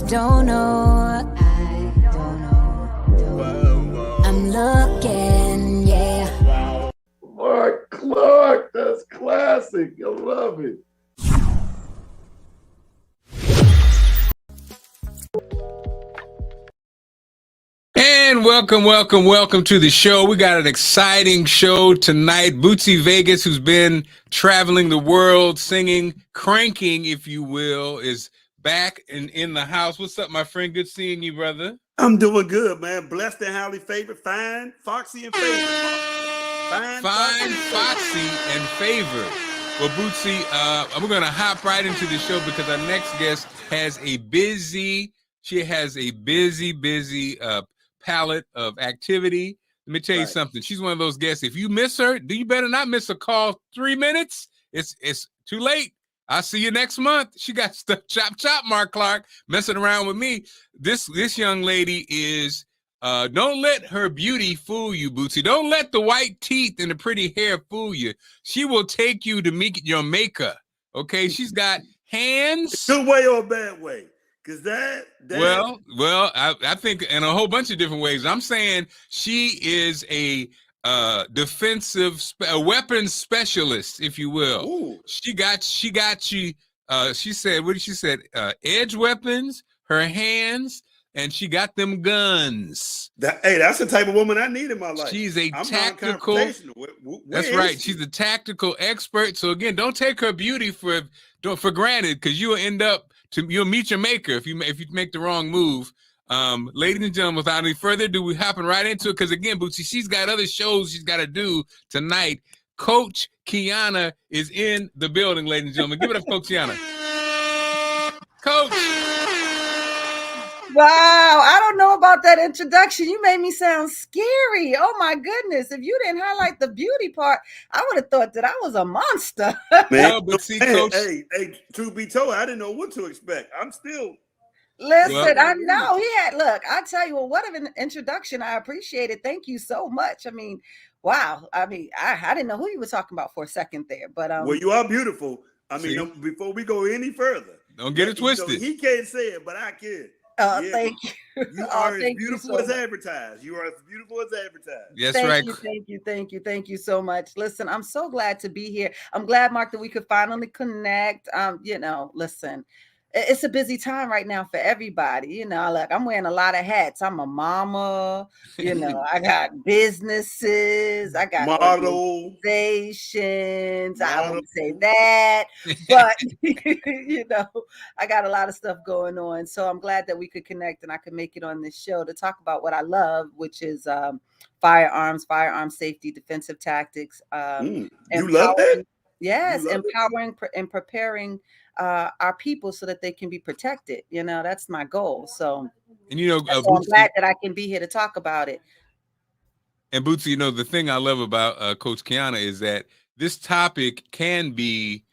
just don't know. I don't know. I'm looking, yeah. Marc Clark, that's classic. I love it. And welcome to the show. We got an exciting show tonight. Bootsy Vegas, who's been traveling the world, singing, cranking, if you will, is back and in the house. What's up, my friend? Good seeing you, brother. I'm doing good, man. Blessed and highly favored. Fine, Foxy, and favored. Fine, Foxy, and favored. Well, Bootsy, we're going to hop right into the show because our next guest has a busy palette of activity. Let me tell you something. She's one of those guests. If you miss her, you better not miss a call 3 minutes. It's too late. I'll see you next month. She got stuff chop, Marc Clark, messing around with me. This young lady is, don't let her beauty fool you, Bootsy. Don't let the white teeth and the pretty hair fool you. She will take you to meet your maker. Okay, she's got hands. Good way or a bad way? Because that well, I think in a whole bunch of different ways. I'm saying she is a weapons specialist, if you will. Ooh. She got you. She said, what did she said? Edge weapons, her hands, and she got them guns. That's the type of woman I need in my life. She's a tactical. That's right. She's a tactical expert. So again, don't take her beauty for granted, because you'll end up you'll meet your maker if you make the wrong move. Ladies and gentlemen, without any further ado, we're hopping right into it because again, Bootsy, she's got other shows she's got to do tonight. Coach Quiana is in the building, ladies and gentlemen. Give it up, Coach Quiana. Coach. Wow, I don't know about that introduction. You made me sound scary. Oh my goodness. If you didn't highlight the beauty part, I would have thought that I was a monster. Man, but see, Coach. Hey, truth be told, I didn't know what to expect. I'm still. Listen, I know he had, look, I tell you what an introduction. I appreciate it. Thank you so much. I mean, wow. I mean, I didn't know who you were talking about for a second there, but well, you are beautiful. I mean, before we go any further, don't get it twisted. He can't say it, but I can. Thank you. You are as beautiful as advertised. You are as beautiful as advertised. Yes, right. Thank you so much. Listen, I'm so glad to be here. I'm glad, Marc, that we could finally connect. Listen, it's a busy time right now for everybody. Look, I'm wearing a lot of hats. I'm a mama. I got businesses. I got organizations. I won't say that, but I got a lot of stuff going on. So I'm glad that we could connect and I could make it on this show to talk about what I love, which is firearm safety, defensive tactics. You love that? Yes, empowering and preparing our people so that they can be protected. That's my goal. So, and so I'm glad that I can be here to talk about it. And Bootsy, the thing I love about Coach Quiana is that this topic can be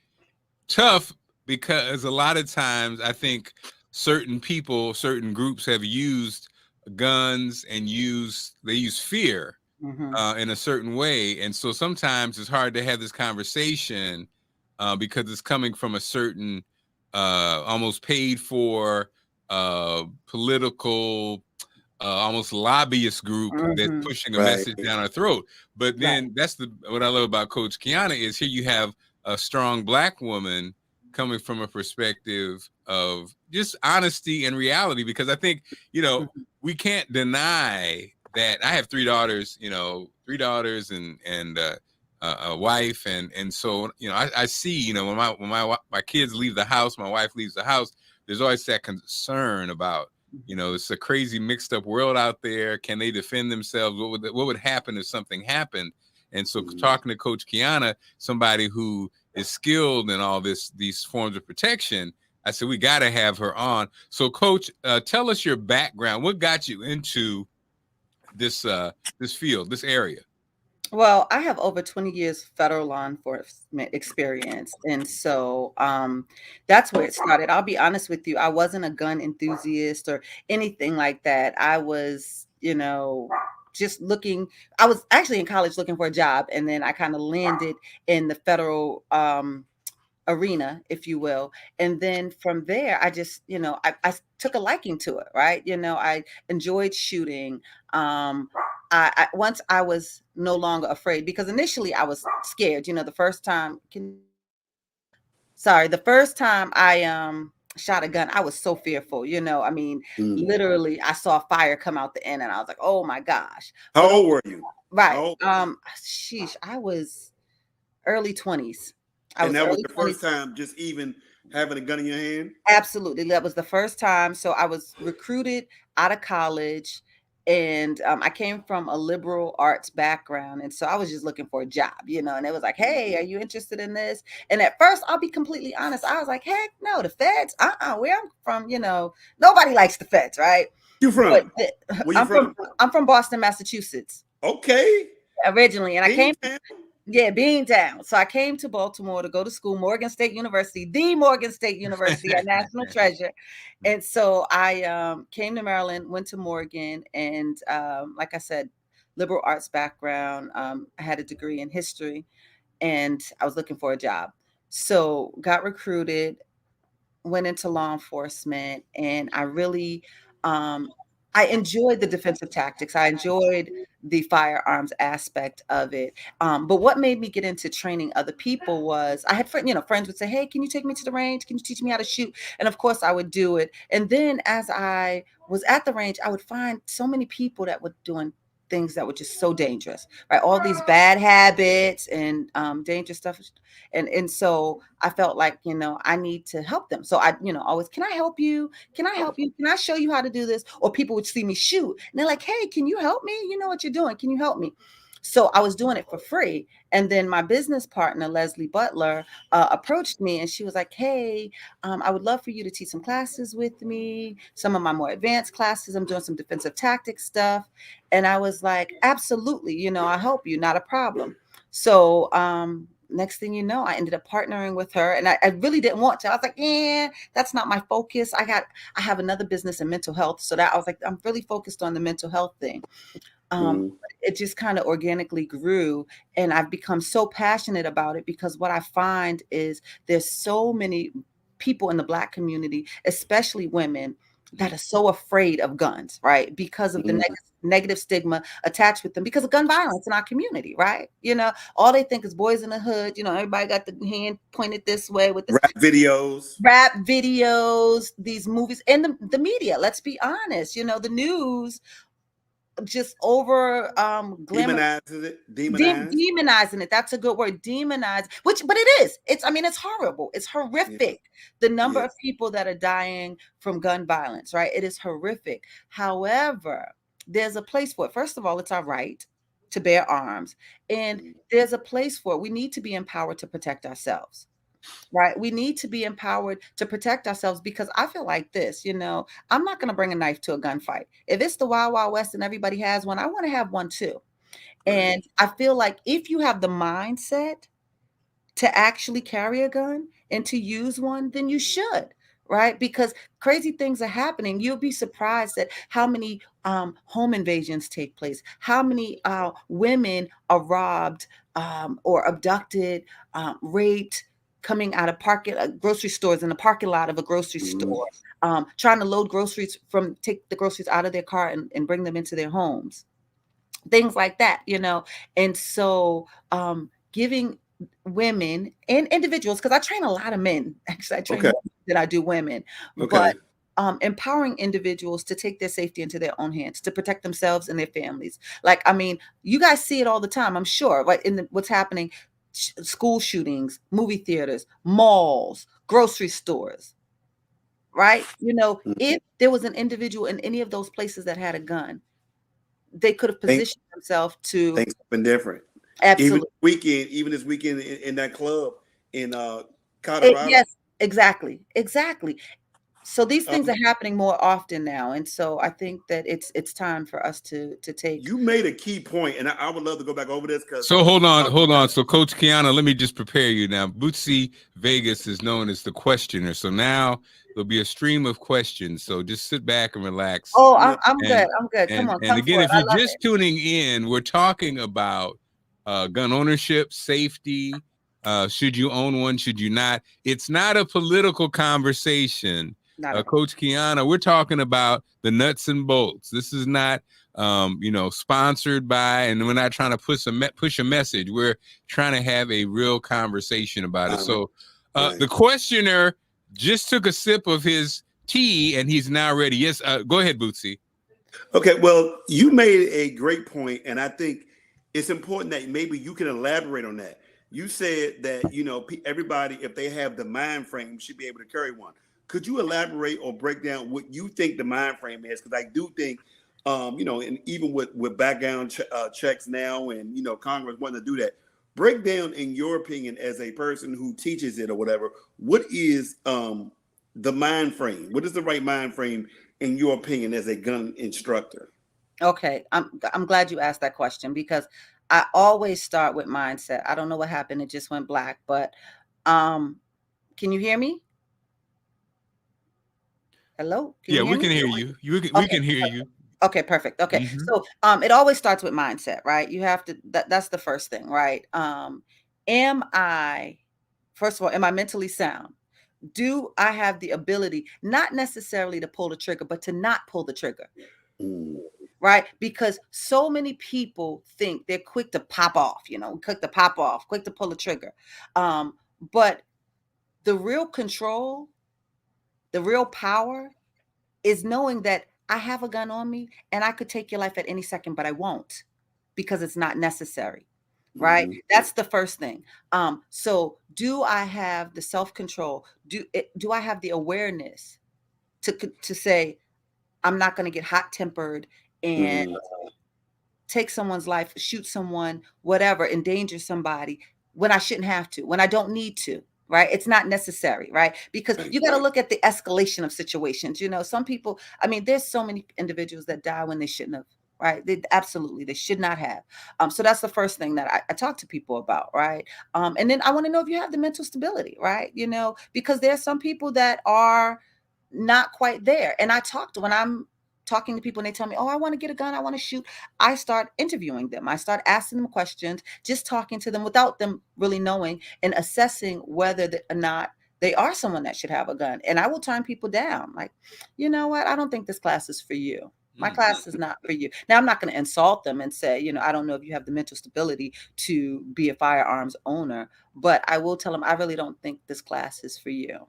tough because a lot of times I think certain people, certain groups have used guns and they use fear in a certain way. And so sometimes it's hard to have this conversation because it's coming from a certain almost paid for political almost lobbyist group that's pushing a message down our throat. But then that's what I love about Coach Quiana is here you have a strong Black woman coming from a perspective of just honesty and reality, because I think, we can't deny that I have three daughters and a wife. And so, I see, when my kids leave the house, my wife leaves the house, there's always that concern about, it's a crazy mixed up world out there. Can they defend themselves? What would happen if something happened? And so talking to Coach Quiana, somebody who is skilled in all these forms of protection, I said, we got to have her on. So Coach, tell us your background. What got you into this field, this area? Well, I have over 20 years federal law enforcement experience. And so that's where it started. I'll be honest with you. I wasn't a gun enthusiast or anything like that. I was, just looking. I was actually in college looking for a job. And then I kind of landed in the federal arena, if you will. And then from there, I just, I took a liking to it, right? I enjoyed shooting. Once I was no longer afraid, because initially I was scared. The first time, the first time I shot a gun, I was so fearful. I mean, literally, I saw fire come out the end, and I was like, "Oh my gosh!" How old were you? Right. Sheesh, I was early 20s. And that was the first time just even having a gun in your hand? Absolutely. That was the first time. So I was recruited out of college, and I came from a liberal arts background. And so I was just looking for a job, and it was like, hey, are you interested in this? And at first, I'll be completely honest, I was like, heck no, the feds, where I'm from, nobody likes the feds, right? You from? Where you from? I'm from Boston, Massachusetts. Okay. Originally. And I came Beantown? Yeah, Beantown. So I came to Baltimore to go to school, Morgan State University, the Morgan State University, a national treasure. And so I came to Maryland, went to Morgan, and like I said, liberal arts background. I had a degree in history, and I was looking for a job. So got recruited, went into law enforcement, and I really I enjoyed the defensive tactics. I enjoyed the firearms aspect of it. But what made me get into training other people was I had friends would say, hey, can you take me to the range? Can you teach me how to shoot? And of course I would do it. And then as I was at the range, I would find so many people that were doing things that were just so dangerous, right? All these bad habits and dangerous stuff. And so I felt like, I need to help them. So I, always, can I help you? Can I help you? Can I show you how to do this? Or people would see me shoot and they're like, hey, can you help me? You know what you're doing. Can you help me? So I was doing it for free. And then my business partner, Leslie Butler, approached me and she was like, hey, I would love for you to teach some classes with me, some of my more advanced classes. I'm doing some defensive tactics stuff. And I was like, absolutely, I'll help you, not a problem. So next thing you know, I ended up partnering with her, and I really didn't want to. I was like, yeah, that's not my focus. I have another business in mental health. So that I was like, I'm really focused on the mental health thing. It just kind of organically grew, and I've become so passionate about it because what I find is there's so many people in the Black community, especially women, that are so afraid of guns, right? Because of the negative stigma attached with them because of gun violence in our community, right? All they think is boys in the hood. Everybody got the hand pointed this way with this rap videos, these movies, and the media. Let's be honest, the news just over demonizes it. Demonizing it. That's a good word. Demonize, but it is. It's horrible. It's horrific. The number of people that are dying from gun violence, right? It is horrific. However, there's a place for it. First of all, it's our right to bear arms. And there's a place for it. We need to be empowered to protect ourselves. Right. We need to be empowered to protect ourselves because I feel like this, I'm not going to bring a knife to a gunfight. If it's the Wild Wild West and everybody has one, I want to have one too. And I feel like if you have the mindset to actually carry a gun and to use one, then you should. Right. Because crazy things are happening. You'll be surprised at how many home invasions take place, how many women are robbed or abducted, raped, coming out of grocery stores in the parking lot of a grocery store, trying to load groceries take the groceries out of their car and bring them into their homes, things like that, And so giving women and individuals, because I train a lot of men, actually I train more than I do women, but empowering individuals to take their safety into their own hands, to protect themselves and their families. Like, you guys see it all the time, I'm sure, right? What's happening, school shootings, movie theaters, malls, grocery stores, right? If there was an individual in any of those places that had a gun, they could have positioned themselves to. Things have been different. Absolutely. Even this weekend in that club in Colorado. Yes, exactly. So these things are happening more often now, and so I think that it's time for us to take. You made a key point, and I would love to go back over this. So hold on. So Coach Quiana, let me just prepare you now. Bootsy Vegas is known as the questioner, so now there'll be a stream of questions. So just sit back and relax. Oh, I'm good. Come on. And again, if you're just tuning in, we're talking about gun ownership, safety. Should you own one? Should you not? It's not a political conversation. Coach Quiana. We're talking about the nuts and bolts. This is not, sponsored by, and we're not trying to push a message. We're trying to have a real conversation about it. So the questioner just took a sip of his tea and he's now ready. Yes, go ahead, Bootsy. Okay, well, you made a great point, and I think it's important that maybe you can elaborate on that. You said that, everybody, if they have the mind frame, should be able to carry one. Could you elaborate or break down what you think the mind frame is? Because I do think, and even with background checks now, and Congress wanting to do that, break down, in your opinion, as a person who teaches it or whatever, what is the mind frame? What is the right mind frame, in your opinion, as a gun instructor? Okay, I'm glad you asked that question, because I always start with mindset. I don't know what happened; it just went black. But can you hear me? Hello? Yeah, we can hear you. We can hear you. Okay, perfect. Okay. Mm-hmm. So it always starts with mindset, right? You have to, that's the first thing, right? First of all, am I mentally sound? Do I have the ability, not necessarily to pull the trigger, but to not pull the trigger? Right? Because so many people think they're quick to pop off, quick to pop off, quick to pull the trigger. But the real control, the real power is knowing that I have a gun on me and I could take your life at any second, but I won't, because it's not necessary. Right? Mm-hmm. That's the first thing. So do I have the self-control? Do I have the awareness to say, I'm not going to get hot-tempered and take someone's life, shoot someone, whatever, endanger somebody when I shouldn't have to, when I don't need to. Right? It's not necessary, right? Because you got to look at the escalation of situations. Some people, there's so many individuals that die when they shouldn't have, right? They should not have. So that's the first thing that I talk to people about, right? And then I want to know if you have the mental stability, right? Because there's some people that are not quite there. And when I'm talking to people and they tell me, oh, I want to get a gun, I want to shoot, I start interviewing them. I start asking them questions, just talking to them without them really knowing, and assessing whether or not they are someone that should have a gun. And I will turn people down. Like, you know what? I don't think this class is for you. My class is not for you. Now, I'm not going to insult them and say, I don't know if you have the mental stability to be a firearms owner, but I will tell them, I really don't think this class is for you.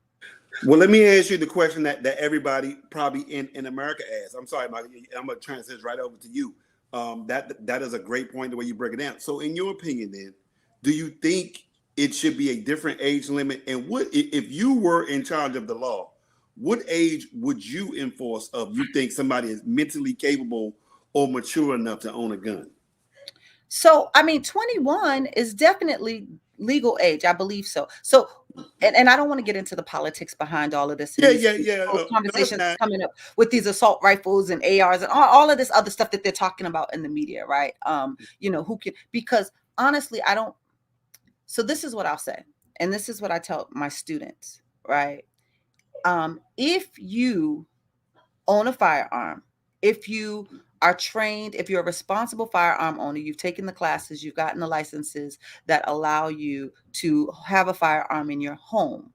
Well, let me ask you the question that everybody probably in America asks. I'm sorry, Mark, I'm going to transition right over to you. That is a great point, the way you break it down. So in your opinion, then, do you think it should be a different age limit? And what, if you were in charge of the law, what age would you enforce of you think somebody is mentally capable or mature enough to own a gun? So, 21 is definitely legal age. I believe so. So, and I don't want to get into the politics behind all of this. Conversations coming up with these assault rifles and ARs and all of this other stuff that they're talking about in the media, right? Who can, because honestly, so this is what I'll say. And this is what I tell my students, right? If you own a firearm, if you are trained, if you're a responsible firearm owner, you've taken the classes, you've gotten the licenses that allow you to have a firearm in your home,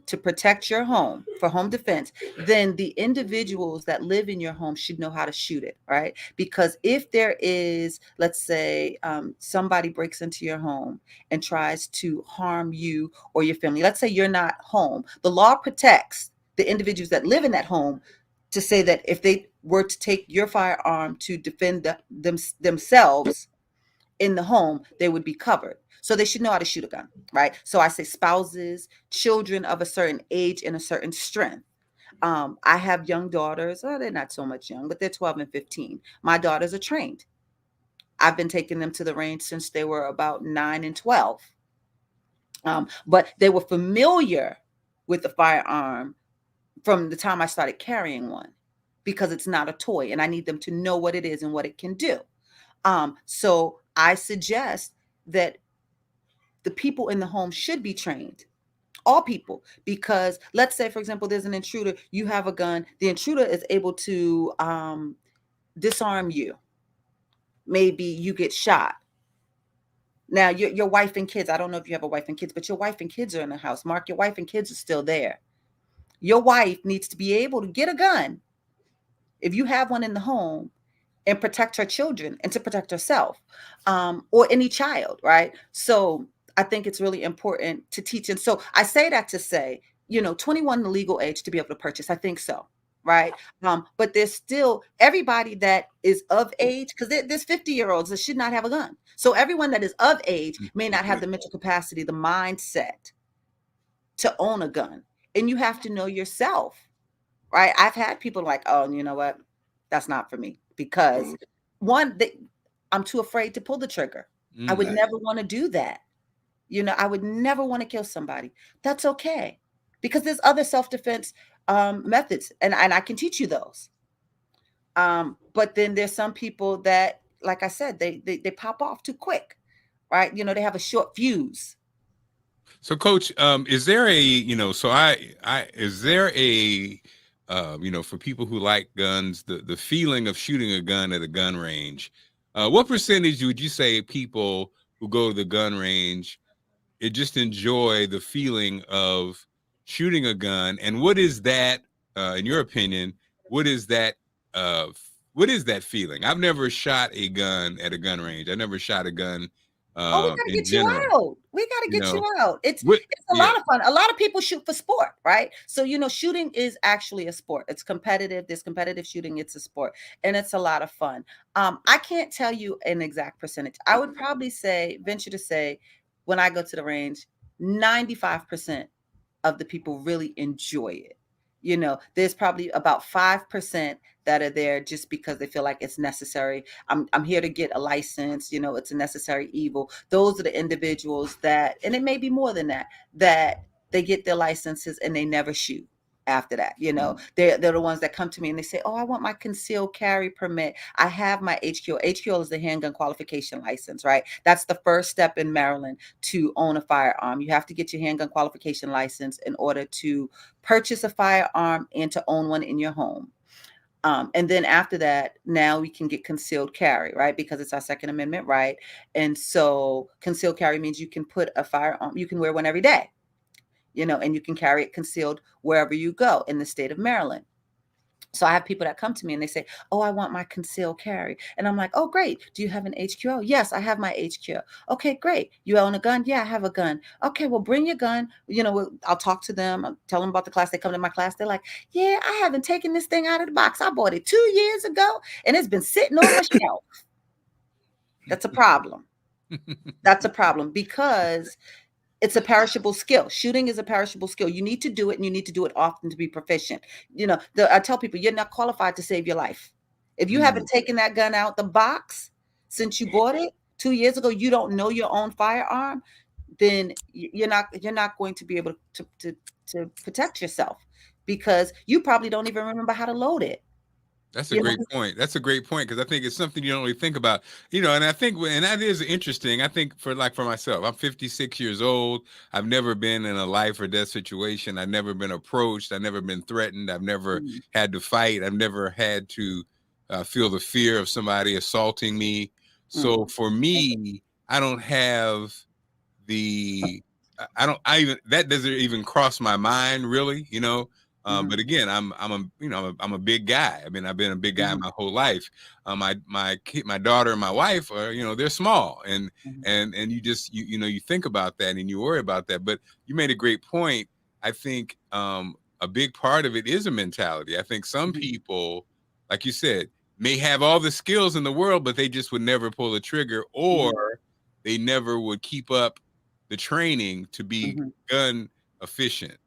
to protect your home for home defense, then the individuals that live in your home should know how to shoot it, right? Because if there is, let's say, somebody breaks into your home and tries to harm you or your family, let's say you're not home, the law protects the individuals that live in that home to say that if they were to take your firearm to defend themselves in the home, they would be covered. So they should know how to shoot a gun, right? So I say spouses, children of a certain age and a certain strength. I have young daughters. They're not so much young, but they're 12 and 15. My daughters are trained. I've been taking them to the range since they were about 9 and 12. But they were familiar with the firearm from the time I started carrying one, because it's not a toy and I need them to know what it is and what it can do. So I suggest that the people in the home should be trained, all people, because let's say, for example, there's an intruder, you have a gun, the intruder is able to disarm you. Maybe you get shot. Now, your wife and kids, I don't know if you have a wife and kids, but your wife and kids are in the house. Mark, your wife and kids are still there. Your wife needs to be able to get a gun if you have one in the home and protect her children and to protect herself, or any child, right? So I think it's really important to teach. And so I say that to say, 21 the legal age to be able to purchase. I think so, right? But there's still everybody that is of age, because there's 50-year-olds that should not have a gun. So everyone that is of age may not have the mental capacity, the mindset to own a gun. And you have to know yourself, right? I've had people like, oh, you know what? That's not for me, because one, I'm too afraid to pull the trigger. I would never want to do that. I would never want to kill somebody. That's okay, because there's other self-defense methods, and I can teach you those. But then there's some people that, like I said, they pop off too quick, right? They have a short fuse. So, Coach, is there is there a for people who like guns, the feeling of shooting a gun at a gun range? What percentage would you say people who go to the gun range just enjoy the feeling of shooting a gun? And what is that, in your opinion? What is that? What is that feeling? I've never shot a gun at a gun range. I never shot a gun. We gotta In get general, you out. We gotta get you out. It's a lot of fun. A lot of people shoot for sport, right? So shooting is actually a sport. It's competitive. There's competitive shooting. It's a sport, and it's a lot of fun. I can't tell you an exact percentage. I would probably venture to say, when I go to the range, 95% of the people really enjoy it. There's probably about 5% that are there just because they feel like it's necessary. I'm here to get a license. It's a necessary evil. Those are the individuals that, and it may be more than that they get their licenses and they never shoot after that. They're the ones that come to me and they say, oh, I want my concealed carry permit. I have my HQL. HQL is the handgun qualification license, right? That's the first step in Maryland to own a firearm. You have to get your handgun qualification license in order to purchase a firearm and to own one in your home. And then after that, now we can get concealed carry, right? Because it's our Second Amendment right. And so concealed carry means you can put a firearm, you can wear one every day, and you can carry it concealed wherever you go in the state of Maryland. So I have people that come to me and they say, oh, I want my concealed carry. And I'm like, oh, great. Do you have an HQO? Yes, I have my HQO. Okay, great. You own a gun? Yeah, I have a gun. Okay, well, bring your gun. I'll talk to them. I'll tell them about the class. They come to my class. They're like, yeah, I haven't taken this thing out of the box. I bought it 2 years ago and it's been sitting on my shelf. That's a problem. That's a problem, because it's a perishable skill. Shooting is a perishable skill. You need to do it, and you need to do it often to be proficient. I tell people, you're not qualified to save your life. If you haven't taken that gun out the box since you bought it 2 years ago, you don't know your own firearm, then you're not going to be able to protect yourself, because you probably don't even remember how to load it. That's a great point. That's a great point, because I think it's something you don't really think about, and I think, and that is interesting. I think for myself, I'm 56 years old. I've never been in a life or death situation. I've never been approached. I've never been threatened. I've never had to fight. I've never had to feel the fear of somebody assaulting me. So for me, I don't have that doesn't even cross my mind, really, but again, I'm a big guy. I mean, I've been a big guy my whole life. My kid, my daughter, and my wife are, they're small, and you just you think about that and you worry about that. But you made a great point. I think a big part of it is a mentality. I think some people, like you said, may have all the skills in the world, but they just would never pull the trigger, or they never would keep up the training to be gun efficient.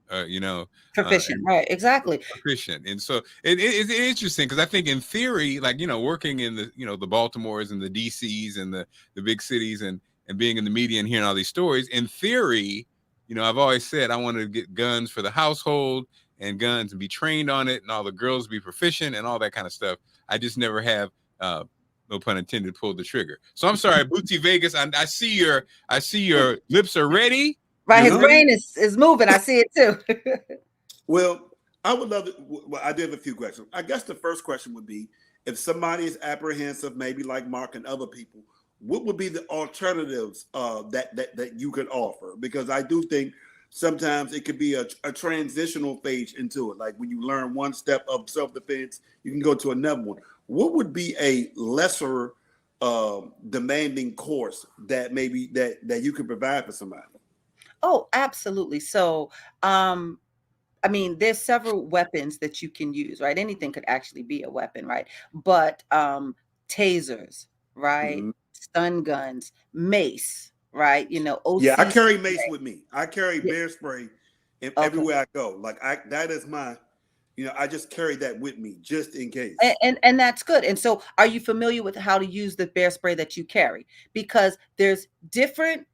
Proficient, right? Exactly. Proficient. And so it's interesting, because I think in theory, working in the the Baltimores and the DCs and the big cities, and being in the media and hearing all these stories, in theory, I've always said I wanted to get guns for the household, and guns and be trained on it, and all the girls be proficient and all that kind of stuff. I just never have no pun intended, pulled the trigger. So I'm sorry, Bootsy Vegas. I see your lips are ready. Right, his brain is moving. I see it too. Well, I would love it. Well, I do have a few questions. I guess the first question would be, if somebody is apprehensive, maybe like Mark and other people, what would be the alternatives that you could offer? Because I do think sometimes it could be a transitional phase into it. Like when you learn one step of self-defense, you can go to another one. What would be a lesser demanding course that maybe that you could provide for somebody? Oh, absolutely. So, I mean, there's several weapons that you can use, right? Anything could actually be a weapon, right? But tasers, right? Mm-hmm. Stun guns, mace, right? Yeah, I OC carry mace spray. with me. I carry Yeah, bear spray okay. everywhere I go. Like that is my, I just carry that with me just in And, case. and that's good. And so, are you familiar with how to use the bear spray that you carry? Because there's different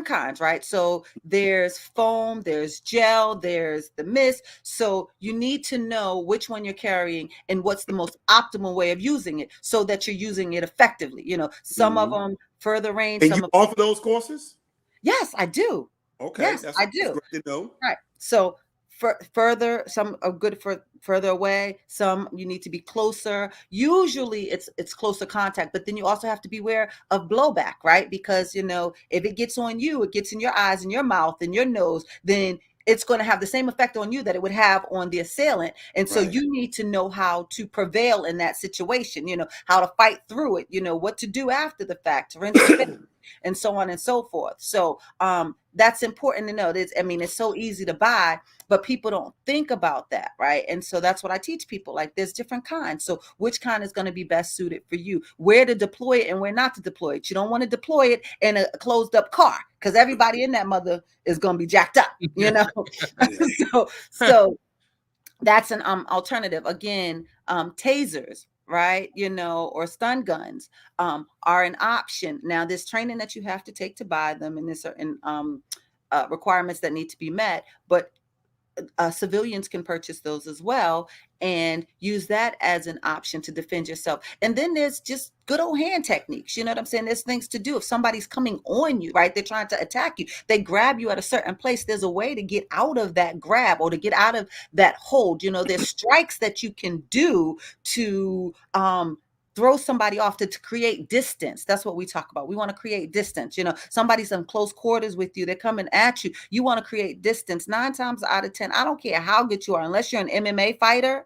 kinds, right? So there's foam, there's gel, there's the mist. So you need to know which one you're carrying and what's the most optimal way of using it, so that you're using it effectively. Some of Mm-hmm. them further range, And you some of offer those courses? yes, I do. Okay, Yes, I that's do. great to know. Right. So further, some are good for further away. Some you need to be closer. Usually, it's closer contact, but then you also have to be aware of blowback, right? Because if it gets on you, it gets in your eyes and your mouth and your nose, then it's going to have the same effect on you that it would have on the assailant. And so Right. you need to know how to prevail in that situation. How to fight through it. What to do after the fact, to rinse your face, and so on and so forth. So that's important to know. It's so easy to buy, but people don't think about that, right? And so that's what I teach people. Like, there's different kinds. So which kind is going to be best suited for you? Where to deploy it and where not to deploy it. You don't want to deploy it in a closed up car, because everybody in that mother is going to be jacked up, Yeah. so that's an alternative. Again, tasers, right? Or stun guns are an option. Now, there's training that you have to take to buy them, and there's certain requirements that need to be met, but civilians can purchase those as well and use that as an option to defend yourself. And then there's just good old hand techniques. You know what I'm saying? There's things to do. If somebody's coming on you, right? They're trying to attack you. They grab you at a certain place. There's a way to get out of that grab or to get out of that hold. There's strikes that you can do to throw somebody off, to create distance. That's what we talk about. We want to create distance. Somebody's in close quarters with you. They're coming at you. You want to create distance. 9 times out of 10, I don't care how good you are, unless you're an MMA fighter,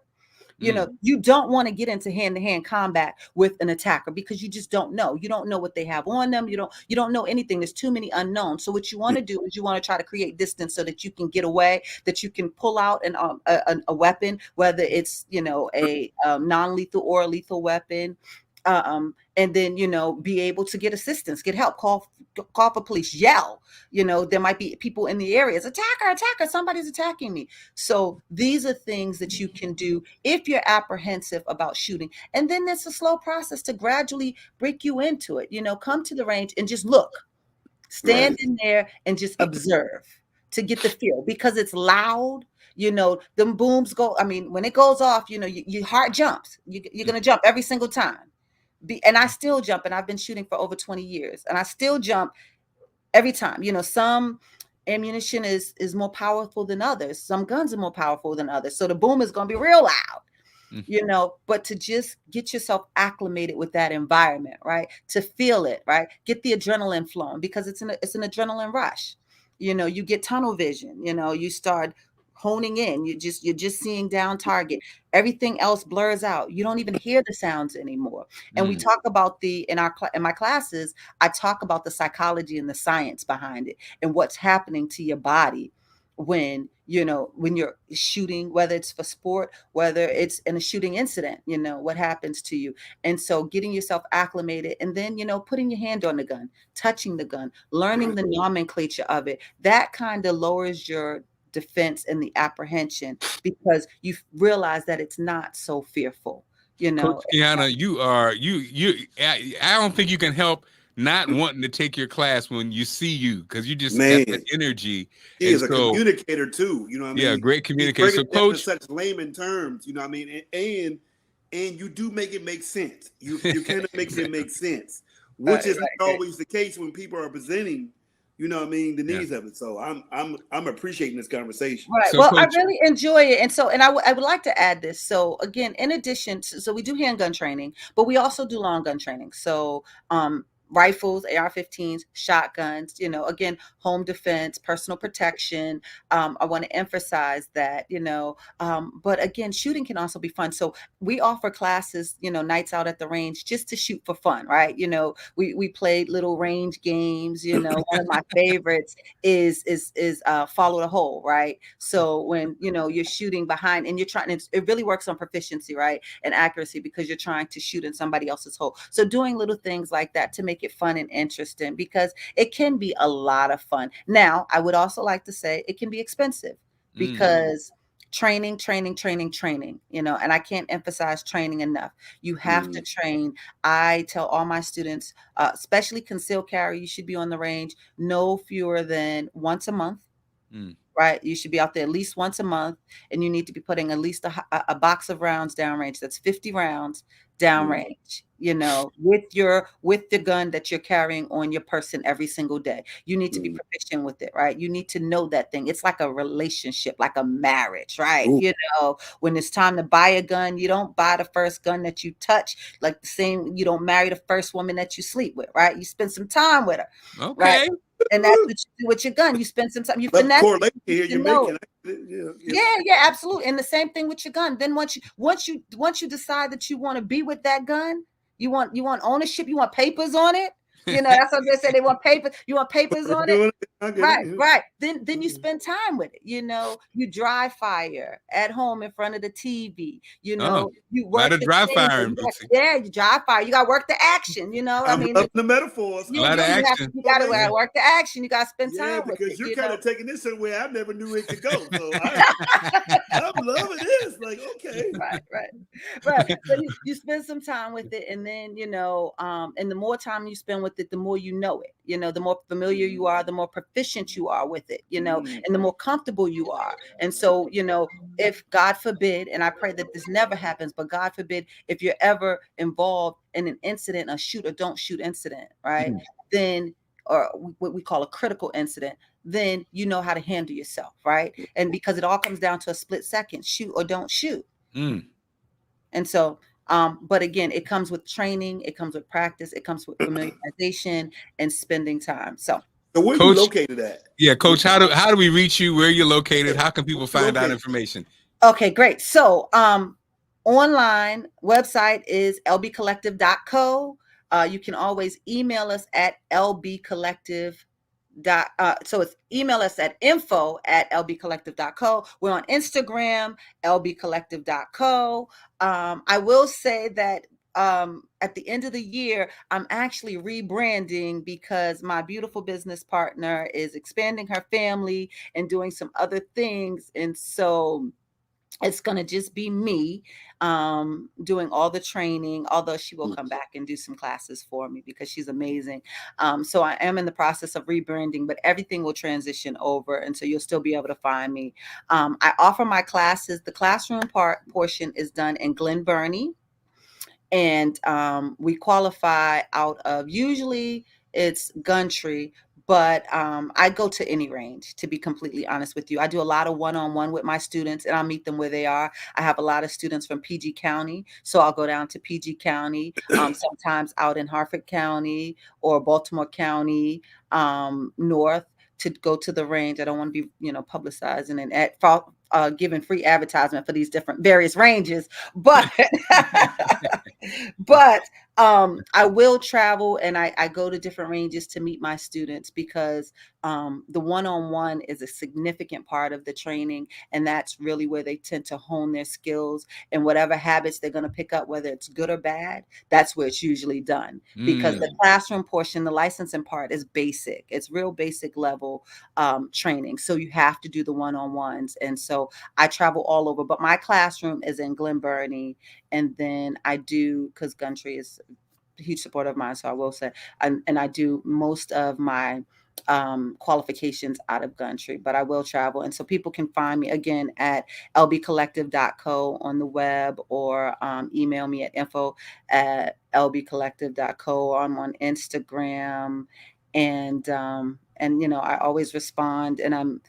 you don't want to get into hand-to-hand combat with an attacker, because you just don't know. You don't know what they have on them. You don't know anything. There's too many unknowns. So what you want to do is you want to try to create distance so that you can get away, that you can pull out a weapon, whether it's a non-lethal or a lethal weapon. And then be able to get assistance, get help, call for police, yell. There might be people in the areas, attacker, somebody's attacking me. So these are things that you can do if you're apprehensive about shooting. And then it's a slow process to gradually break you into it. Come to the range and just look, stand Right. in there and just observe, to get the feel, because it's loud. Them booms go, when it goes off, your heart jumps. You're going to jump every single time. And I still jump, and I've been shooting for over 20 years, and I still jump every time. Some ammunition is more powerful than others. Some guns are more powerful than others. So the boom is going to be real loud, but to just get yourself acclimated with that environment, right? To feel it, right? Get the adrenaline flowing, because it's an adrenaline rush. You get tunnel vision, you start honing in. You're just seeing down target. Everything else blurs out. You don't even hear the sounds anymore. And we talk about in my classes, I talk about the psychology and the science behind it, and what's happening to your body when you're shooting, whether it's for sport, whether it's in a shooting incident, what happens to you. And so getting yourself acclimated, and then putting your hand on the gun, touching the gun, learning the nomenclature of it, that kind of lowers your defense and the apprehension, because you realize that it's not so fearful. Coach Quiana, I don't think you can help not wanting to take your class when you see you, because you just got that energy. He is a communicator too. You know what I mean? Yeah, great communicator. So, Coach, in such layman terms, you know what I mean? And you do make it make sense. You kind of makes it make sense, which is not always the case when people are presenting, you know what I mean, the needs of it. So I'm appreciating this conversation. Right. So, well, Coach, I really enjoy it. And I would like to add this. So again, in addition to, so we do handgun training, but we also do long gun training. So rifles, AR-15s, shotguns, again, home defense, personal protection. I want to emphasize that, but again, shooting can also be fun. So we offer classes, nights out at the range just to shoot for fun, right? We played little range games. One of my favorites is follow the hole, right? So when you're shooting behind and you're trying, it really works on proficiency, right, and accuracy, because you're trying to shoot in somebody else's hole. So doing little things like that to make it fun and interesting, because it can be a lot of fun. Now, I would also like to say it can be expensive, because training, and I can't emphasize training enough. You have to train. I tell all my students, especially concealed carry, you should be on the range no fewer than once a month. Right? You should be out there at least once a month, and you need to be putting at least a box of rounds downrange. That's 50 rounds downrange, with the gun that you're carrying on your person every single day. You need to be proficient with it, right? You need to know that thing. It's like a relationship, like a marriage, right? When it's time to buy a gun, you don't buy the first gun that you touch, like the same, you don't marry the first woman that you sleep with, right? You spend some time with her. Okay. Right? And that's what you do with your gun. You spend some time. You finesse. Yeah, absolutely. And the same thing with your gun. Then once you decide that you want to be with that gun, you want ownership. You want papers on it. That's what they say. They want paper. You want papers on it. Right. Then you spend time with it. You dry fire at home in front of the TV. You work the dry fire. Yeah, you dry fire. You got to work the action. I mean, the metaphors. A lot of action. You got to work the action. You got to spend time with it. Because you're kind of taking this somewhere I never knew it could go. So I'm loving this. Like, okay. Right. So you spend some time with it, and then and the more time you spend with it, the more you know it. The more familiar you are, the more proficient you are with it. And the more comfortable you are. And so if God forbid, and I pray that this never happens, but God forbid, if you're ever involved in an incident, a shoot or don't shoot incident, right? Then, or what we call a critical incident, then you know how to handle yourself, right? And because it all comes down to a split second, shoot or don't shoot. And so, but again, it comes with training, it comes with practice, it comes with familiarization and spending time. So where are you located at? Yeah, Coach, how do we reach you? Where you're located? How can people find out information? Okay, great. So online website is lbcollective.co. You can always email us at lbcollective. So it's email us at info@lbcollective.co. We're on Instagram, lbcollective.co. I will say that at the end of the year, I'm actually rebranding, because my beautiful business partner is expanding her family and doing some other things. And so it's going to just be me doing all the training, although she will come back and do some classes for me because she's amazing. So I am in the process of rebranding, but everything will transition over. And so you'll still be able to find me. I offer my classes. The classroom portion is done in Glen Burnie. And we qualify out of, usually it's Gundry, but I go to any range, to be completely honest with you. I do a lot of one-on-one with my students, and I'll meet them where they are. I have a lot of students from PG County, so I'll go down to PG County, sometimes out in Harford County or Baltimore County, north, to go to the range. I don't want to be, publicizing and giving free advertisement for these different various ranges, but I will travel, and I go to different ranges to meet my students, because the one-on-one is a significant part of the training, and that's really where they tend to hone their skills, and whatever habits they're going to pick up, whether it's good or bad, that's where it's usually done. Because the classroom portion, the licensing part, is basic. It's real basic level training. So you have to do the one-on-ones. And so I travel all over, but my classroom is in Glen Burnie. And then I do, because Gundry is a huge supporter of mine, so I will say, and I do most of my qualifications out of Gundry, but I will travel. And so people can find me again at lbcollective.co on the web, or email me at info@lbcollective.co. I'm on Instagram, and I always respond, and I'm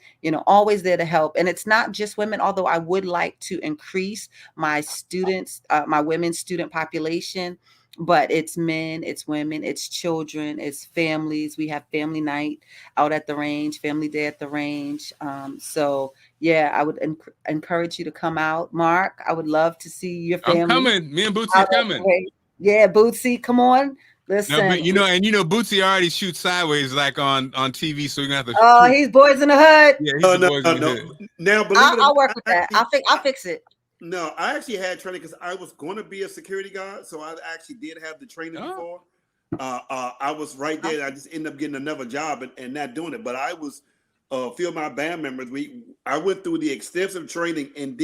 always there to help. And it's not just women, although I would like to increase my students, my women's student population. but it's men, it's women, it's children, it's families. We have family night out at the range, family day at the range. So yeah, I would encourage you to come out, Mark. I would love to see your I'm family coming. Me and Bootsy out are at the coming. range. Yeah, Bootsy, come on. No, but Listen. Bootsy already shoots sideways like on TV, so you're gonna have to. Oh, he's boys in the hood. Yeah, he's No, the no, boys no, in the hood. no. Now, believe it or I'll not, work with that. I'll fix it. no, I actually had training because I was going to be a security guard, so I actually did have the training Oh. before. I was right there. I just ended up getting another job and not doing it. But I was a few of my band members. I went through the extensive training and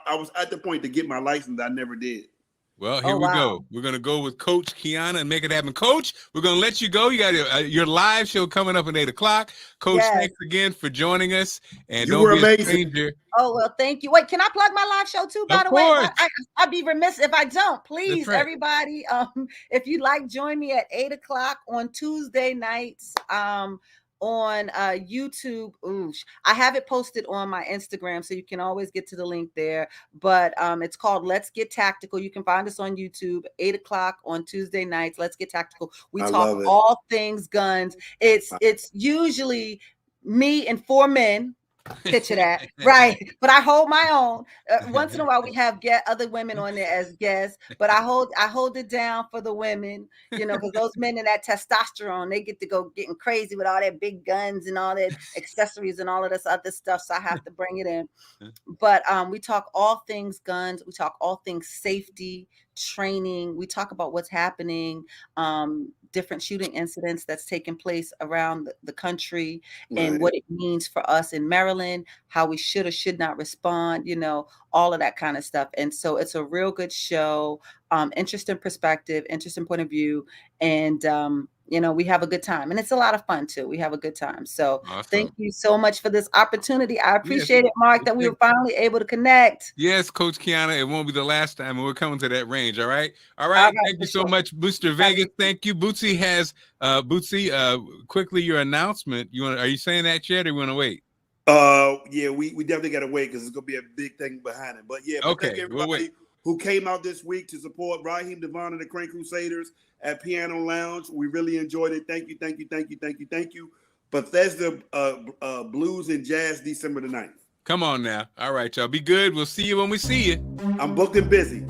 I was at the point to get my license. I never did. Well, here we go. We're gonna go with Coach Quiana and make it happen. Coach, we're gonna let you go. You got your live show coming up at 8:00. Coach, Yes. Thanks again for joining us. And You don't were be amazing. a stranger. Oh, well, thank you. Wait, can I plug my live show too, by Of the way? course. I'd be remiss if I don't. Please, right. everybody, if you'd like, join me at 8:00 on Tuesday nights on YouTube. Oosh. I have it posted on my Instagram, so you can always get to the link there. But it's called Let's Get Tactical. You can find us on YouTube, 8:00 on Tuesday nights. Let's Get Tactical. We talk all things guns. It's usually me and 4 men. Picture that, right? But I hold my own. Once in a while, we have other women on there as guests, but I hold it down for the women, because those men in that testosterone, they get to go getting crazy with all their big guns and all their accessories and all of this other stuff. So I have to bring it in. But we talk all things guns. We talk all things safety, training. We talk about what's happening, different shooting incidents that's taking place around the country, and what it means for us in Maryland, how we should or should not respond, all of that kind of stuff. And so it's a real good show, interesting perspective, interesting point of view. And, we have a good time, and it's a lot of fun too. We have a good time. So Thank you so much for this opportunity. I appreciate it, Mark, that we were finally able to connect. Yes, Coach Quiana, it won't be the last time, and we're coming to that range. All right. Thank you so much, Booster Vegas. Thank you. Bootsy has quickly your announcement. Are you saying that yet, or you want to wait? Yeah, we definitely got to wait because it's gonna be a big thing behind it. But yeah, okay. Thank everybody who came out this week to support Raheem Devon and the Crane Crusaders at Piano Lounge. We really enjoyed it. Thank you. Bethesda Blues and Jazz, December the 9th. Come on now. All right, y'all. Be good. We'll see you when we see you. I'm booked and busy.